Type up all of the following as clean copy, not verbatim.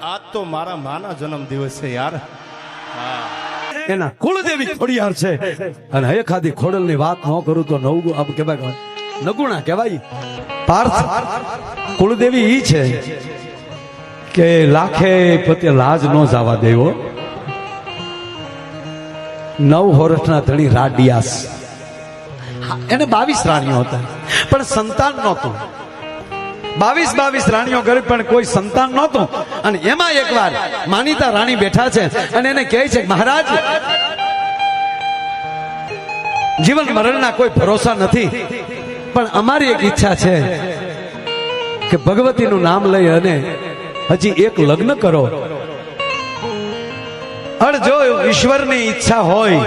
આજ તો મારા માના જન્મ દિવસ છે યાર. એના કુળદેવી ખોડિયાર છે અને એખાદી ખોડલની વાત ન કરું તો નવગુણ આમ કહેવાય નગુણા કહેવાય. પાર્થ કુળદેવી ઈ છે કે લાખે પતે લાજ ન જવા દેવો. 9 વર્ષના ધણી રાડિયાસ એને 22 રાણીઓ હતા પણ સંતાન નહોતું. 22 રાણીઓ ગરીબ પણ કોઈ સંતાન નહોતું. અને એમાં એકવાર માનીતા રાણી બેઠા છે અને એને કહે છે મહારાજ જીવન મરણના કોઈ ભરોસા નથી પણ અમારી એક ઈચ્છા છે કે ભગવતીનું નામ લઈ અને હજી એક લગ્ન કરો. અને જો ઈશ્વરની ઈચ્છા હોય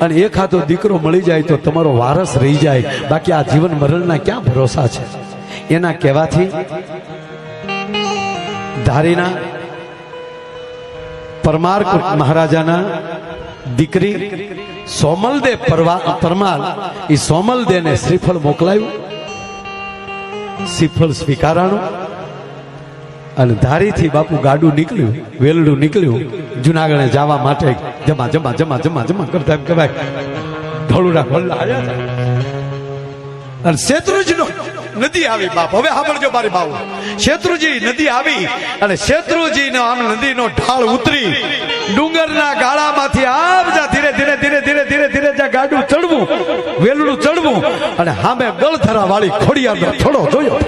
અને એકાદો દીકરો મળી જાય તો તમારો વારસ રહી જાય, બાકી આ જીવન મરણના ક્યાં ભરોસા છે. એના કહેવાથી ધારીના પરમાર મહારાજાના દીકરી સોમલદે પરમાર એ સોમલદેને શ્રીફળ મોકલાયું. શ્રીફળ સ્વીકારાનું અને ધારીથી બાપુ ગાડું નીકળ્યું, વેલડું નીકળ્યું જુનાગઢે જવા માટે. જમા જમા જમા જમા જમા કરતા એમ કહેવાય ઢોળુડા ભલ્લા આવ્યા અને શેત્રુજીનો નદી આવી. બાપ હવે સાંભળજો મારી બાબુ, શેત્રુજી નદી આવી અને શેત્રુજીનો આમ નદીનો ઢાળ ઉતરી ડુંગરના ગાળામાંથી આમ જા ધીરે ધીરે ધીરે ધીરે ધીરે ધીરે જા ગાડું ચડવું, વેલડું ચડવું અને સામે ગળથરા વાળી ખોડિયારનો થોડો જોયો.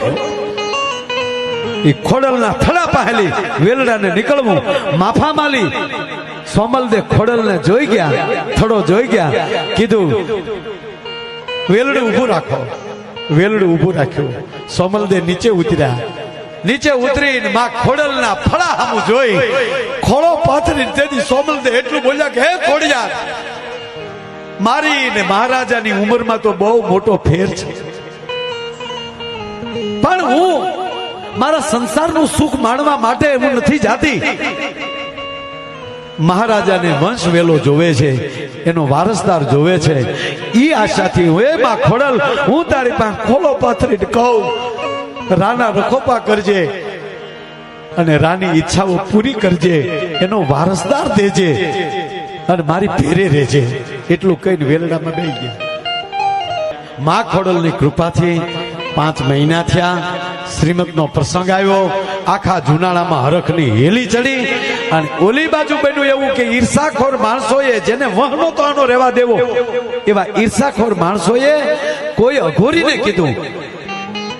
એ ખોડલના થડા પહેલી વેલડાને નીકળવું. માફા માલી સોમલદે ખોડલને જોઈ ગયા, થડો જોઈ ગયા, કીધું વેલડું ઊભું રાખો. વેલડું ઊભું રાખ્યું. સોમલદે નીચે ઉતર્યા. નીચે ઉતરીને માં ખોડલના ફળા સામું જોઈ ખોળો પાથરીને તેથી સોમલદે એટલું બોલ્યા કે હે ખોડિયાર, મારી ને મહારાજાની ઉંમરમાં તો બહુ મોટો ફેર છે પણ હું મારા સંસારનું સુખ માણવા માટે હું નથી જાતી. મહારાજાને વંશ વેલો જોવે છે, એનો વારસદાર જોવે છે. ઈ આશાથી હું એમાં ખોડલ હું તારી પાસે ખોલો પાથરીને કહું રાના રખોપા કરજે અને રાની ઈચ્છાઓ પૂરી કરજે, એનો વારસદાર દેજે અને મારી ભેરે રહેજે. એટલું કહીને વેલડામાં બેસી ગયા. મા ખોડલની કૃપાથી 5 મહિના થયા. શ્રીમદનો પ્રસંગ આવ્યો. આખા જુનાળામાં હરખની હેલી ચડી અને ઓલી બાજુ બન્યું એવું કે ઈર્ષાખોર માણસોએ જેને વહનો તો આનો રહેવા દેવો એવા ઈર્ષાખોર માણસોએ કોઈ અઘોરીને કીધું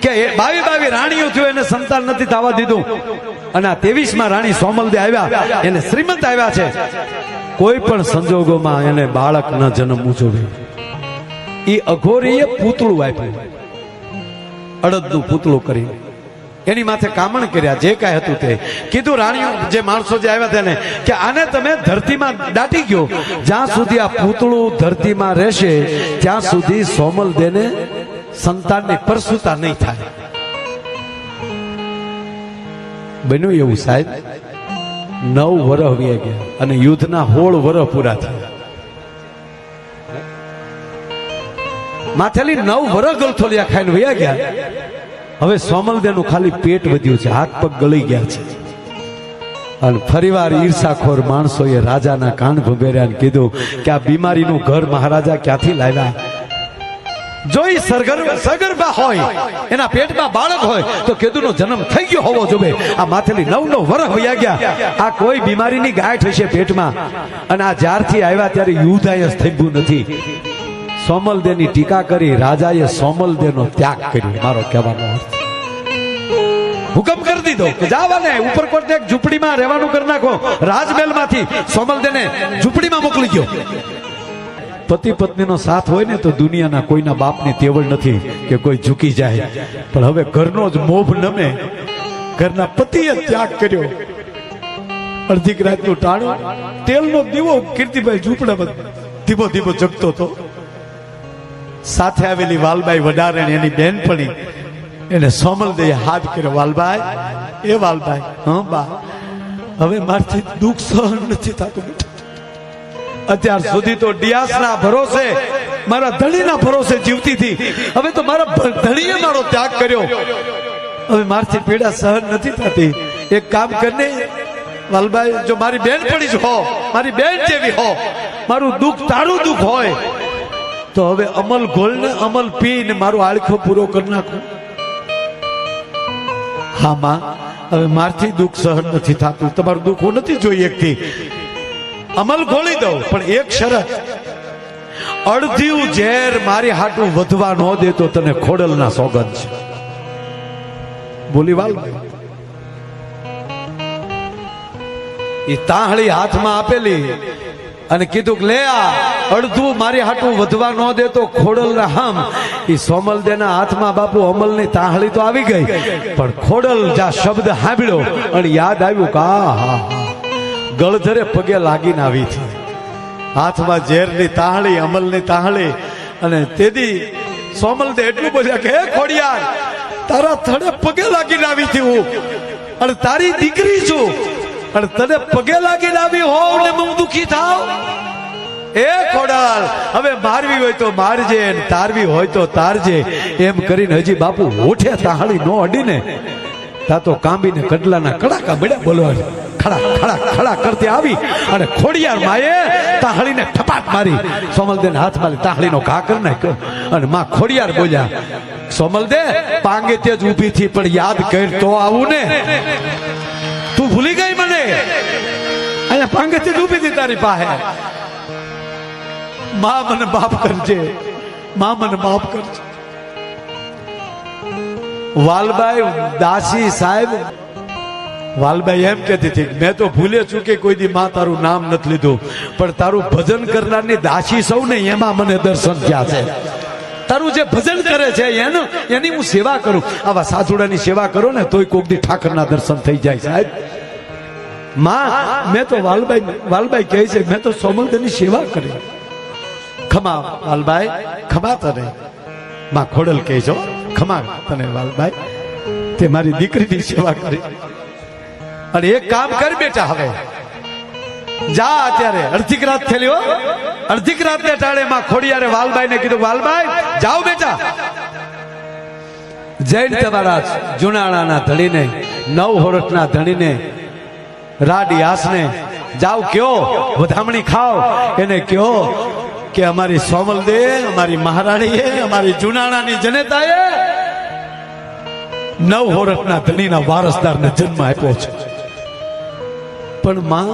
કે 22 રાણીઓ થયું એને સંતાન નથી થવા દીધું અને આ 23માં રાણી સોમલદે આવ્યા, એને શ્રીમંત આવ્યા છે, કોઈ પણ સંજોગોમાં એને બાળક ન જન્મવું જોઈએ. એ અઘોરીએ પૂતળું આપ્યું, અડદનું પૂતળું કરી એની માથે કામણ કર્યા. જે કાંઈ હતું તે કીધું. રાણીઓ જે માણસો જે આવ્યા તેને કે આને તમે ધરતીમાં દાટી ગયો, જ્યાં સુધી આ પૂતળું ધરતીમાં રહેશે ત્યાં સુધી સોમલદેને સંતાનની પરસુતા નહીં થાય. બન્યું એવું સાહેબ. 9 વર્ષ વી ગયા અને યુદ્ધના 16 વર્ષ પૂરા થયા. માથેલી 9 વર્ષ ગલથોલિયા ખાઈને વયા ગયા. હવે સોમલદેનું ખાલી પેટ વધ્યું છે, હાથ પગ ગળી ગયા છે. અને ફરીવાર ઈર્ષાખોર માણસોએ રાજાના કાન ભંભેર્યા અને કીધું કે આ બીમારીનું ઘર મહારાજા ક્યાંથી લાવ્યા? જો ઈ સગર્ભા હોય, એના પેટમાં બાળક હોય તો કેદુનો જન્મ થઈ ગયો હોવો જોઈએ. આ માથેલી 9 વર્ષ વયા ગયા. આ કોઈ બીમારીની ગાંઠ હશે પેટમાં. અને આ જ્યારથી આવ્યા ત્યારે યુદ્ધ અહીંયા થયું નથી. સોમલદેની ટીકા કરી રાજાએ સોમલદેનો ત્યાગ કર્યો. મારો કહેવાનો અર્થ હુકમ કરી દીધો કે જાવાને ઉપરકોટને એક ઝૂંપડીમાં રહેવાનું કરી નાખો. રાજમહેલમાંથી સોમલદેને ઝૂંપડીમાં મોકલી ગયો. પતિ પત્નીનો સાથ હોય ને તો દુનિયાના કોઈના બાપની તેવડ નથી કે કોઈ ઝૂકી જાય, પણ હવે ઘરનો જ મોભ નમે. ઘરના પતિએ ત્યાગ કર્યો. અડધી રાતનું ટાણું તેલનો દીવો કીર્તિભાઈ ઝૂંપડામાં ધીમો ધીમો જગતો હતો. સાથે આવેલી વાલબાઈ વડારણ એની બેનપણી એને સોમલદેએ હાથ કર્યો. વાલબાઈ, એ વાલબાઈ, હા બા, હવે મારથી દુઃખ સહન નથી થતું. અત્યાર સુધી તો ડિયાસના ભરોસે, મારા ધણીના ભરોસે જીવતી હતી. હવે તો મારા ધણીએ મારો ત્યાગ કર્યો. હવે મારથી પીડા સહન નથી થતી. એક કામ કરને, વાલભાઈ જો મારી બેન પડી જ હો, મારી બેન જેવી હો, મારું દુઃખ તારું દુઃખ હોય તો હવે અમલ ઘોલ ને અમલ પી ને મારો આળખો પૂરો કરી નાખો. હા માં, હવે મારથી દુઃખ સહન નથી થતું, તમારું દુઃખ હું નથી જોઈ એકથી, અમલ ઘોળી દઉં, પણ એક શરત, અડધ્યું ઝેર મારી હાટું વધવા ન દે તો તને ખોડલના સોગંદ છે. બોલી વાલભાઈ એ તાહળી હાથમાં આપેલી અને કીધું કે લે આ અડધું મારી હાટું વધવા ન દે તો ખોડલના હમ. એ સોમલદેના હાથમાં બાપુ અમલની તાહળી તો આવી ગઈ, પણ ખોડલ જા શબ્દ સાંભળ્યો અને યાદ આવ્યું કે હા ગળધરે પગે લાગીને આવી હતી, હાથમાં ઝેરની તાહળી, અમલની તાહળી. અને તેથી સોમલદે એટલું બોલ્યા કે હે ખોડિયાર, તારા થડે પગે લાગીને આવી હતી હું, અને તારી દીકરી છું, અને તને પગે લાગીને આવી હોવ ને હું દુખી થાવ. એ ખોડલ, હવે મારવી હોય તો મારજે, તારવી હોય તો તારજે. એમ કરીને હજી બાપુ ઓઠે તાહળી નો અડીને તા તો કાંબીને કડલાના કડાકા મળ્યા બોલવા, ખડા ખડા ખડા કરતી આવી અને ખોડિયાર માએ તાહળીને ઠપાટ મારી, સોમલદેના હાથમાં તાહળીનો ઘા કરી નાખ્યો. અને માં ખોડિયાર બોલ્યા, સોમલદે પાંગે તે જ ઊભી થી પણ યાદ કર તો આવું ને, તું ભૂલી ગઈ મને, અહીંયા પાંગે તે ઊભી હતી તારી પાસે. માં મને માફ કરજે, માં મને માફ કરજે. વાલબાઈ દાસી સાહેબ, વાલબાઈ એમ કહેતી હતી મેં તો ભૂલે ચૂકે કોઈ દી માં તારું નામ નથી લીધું, પણ તારું ભજન કરનારની દાસી સૌ ને એમાં મને દર્શન થયા છે. તારું જે ભજન કરે છે એની હું સેવા કરું, આવા સાધુડાની સેવા કરો ને તોય કોક દી ઠાકરના દર્શન થઈ જાય સાહેબ. માં મેં તો વાલબાઈ કહે છે મેં તો સોમલદેની સેવા કરી. ખમા વાલબાઈ, ખમા તને. માં ખોડલ કહે છો ખમા તને વાલબાઈ, તે મારી દીકરીની સેવા કરી. અને એક કામ કર બેટા, હવે જા, અત્યારે અડધીક રાત થયેલી હો, અડધીક રાત ને ટાળે માં ખોડિયારે વાલબાઈ ને કીધું વાલબાઈ જાઓ બેટા, જૈન તમારા જુનાણાના ધણીને, નવ હોરઠના ધણીને, રાડિયાસને જાઓ કયો વધામણી ખાઓ, એને કયો કે અમારી સોમલદે, અમારી મહારાણીએ, અમારી જુનાણાની જનતાએ નવ હોરઠના ધણીના વારસદારને જન્મ આપ્યો છે. પણ માં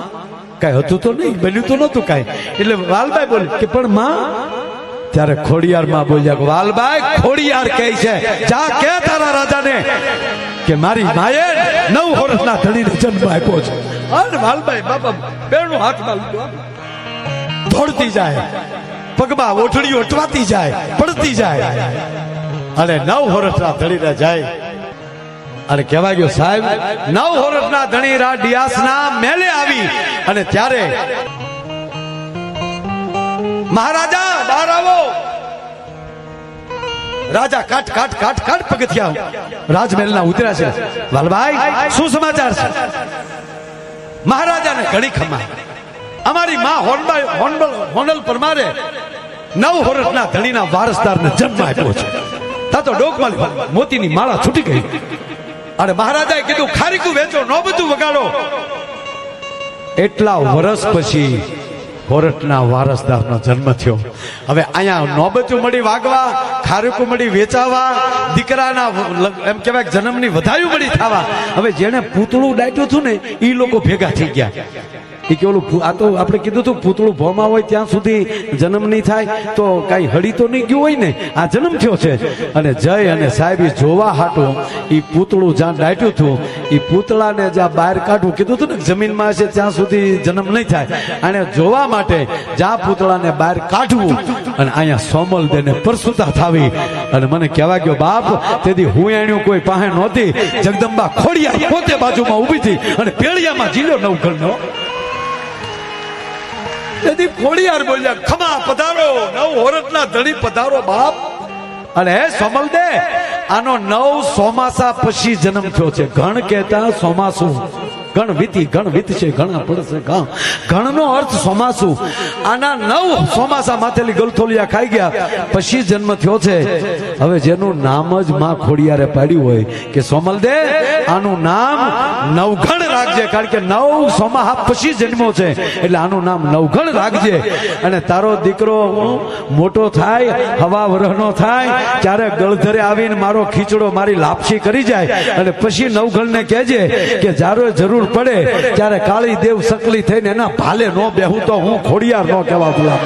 કઈ હતું તો નહીં, બન્યું તો નતું કઈ. એટલે વાલબાઈ બોલી કે પણ માં, ત્યારે ખોડિયાર માં બોલ્યા કે વાલબાઈ ખોડિયાર કહે છે જા કે તારા રાજાને કે મારી માએ નવ હોરઠના ધણીને જન્મ આપ્યો છે. અને વાલબાઈ બાપા બેનું હાથમાં લીધું, દોડતી જાય, પગમાં ઓઠડીઓ અટવાતી જાય, પડતી જાય, અને નવ હોરઠના ધણીને જાય. અને કહેવાય ગયો સાહેબ નવ હોરઠના ધણી રાડિયાસના મેલે આવી, અને ત્યારે મહારાજા બહાર આવો. રાજા કાટ કાટ કાટ કાટ પગથિયા રાજમહેલના ઉતર્યા છે. વાલભાઈ શું સમાચાર છે? મહારાજાને ઘણી ખમા, અમારી માં હોનલ પરમારે નવ હોરઠના ધણીના વારસદારને જન્મ આપ્યો છે. તા તો ડોકમાં મોતીની માળા છૂટી ગઈ. અને મહારાજાએ કીધું ખારીકું વેચો, નો બધું વગાડો. એટલા વર્ષ પછી હોરઠના વારસદારનો જન્મ થયો. હવે અહીંયા નોબતું મળી વાગવા, ખારીકું મળી વેચાવા, દીકરાના એમ કહેવાય જન્મની વધાયું મળી થવા. હવે જેને પૂતળું દાટ્યું હતું ને એ લોકો ભેગા થઈ ગયા. એ કે ઓલું આ તો આપણે કીધું હતું પૂતળું ભોમાં હોય ત્યાં સુધી જન્મ નહીં થાય, તો કઈ હળી તો નહીં ગયું હોય ને, આ જન્મ થયો છે. અને જય અને સાહેબ જોવા હાટું એ પૂતળું જ્યાં દાટ્યું હતું એ પૂતળાને જ્યાં બહાર કાઢવું કીધું હતું ને, જમીનમાં હશે ત્યાં સુધી જન્મ નહીં થાય, અને જોવા માટે જ્યાં પૂતળાને બહાર કાઢવું, અને અહીંયા સોમલદેને પરસુતા થાવી. અને મને કહેવા ગયો બાપ, તેથી હું એણ્યું કોઈ પાસે નહોતી, જગદંબા ખોડિયાર પોતે બાજુમાં ઊભી હતી અને પેળિયામાં જીલ્યો નવઘણનો. તેથી ખોડિયાર બોલ્યા ખમા પધારો, નવ હોરઠના ધણી પધારો બાપ. અને હે સોમલદે, આનો નવ ચોમાસા પછી જન્મ થયો છે. ઘણ કહેતા ચોમાસું, ગણ વીતશે ઘણા પડશે ગામ. ગણનો અર્થ ચોમાસું. આના 9 ચોમાસા માથેલી ગલથોલિયા ખાઈ ગયા પછી જન્મ થયો છે. હવે જેનું નામ જ માં ખોડિયારે પાડ્યું હોય કે સોમલદે આનું નામ નવઘણ રાખજે, કારણ કે 9 ચોમાસા પછી જન્મો છે એટલે આનું નામ નવઘણ રાખજે. અને તારો દીકરો મોટો થાય, હવા વરહનો થાય, ત્યારે ગળધરે આવીને મારો ખીચડો મારી લાપસી કરી જાય અને પછી નવઘણને કહેજે કે જ્યારે જરૂર પડે ત્યારે કાળી દેવ સકલી થઈને એના ભાલે નો બેહું તો હું ખોડિયાર નો કહેવા ભૂલા.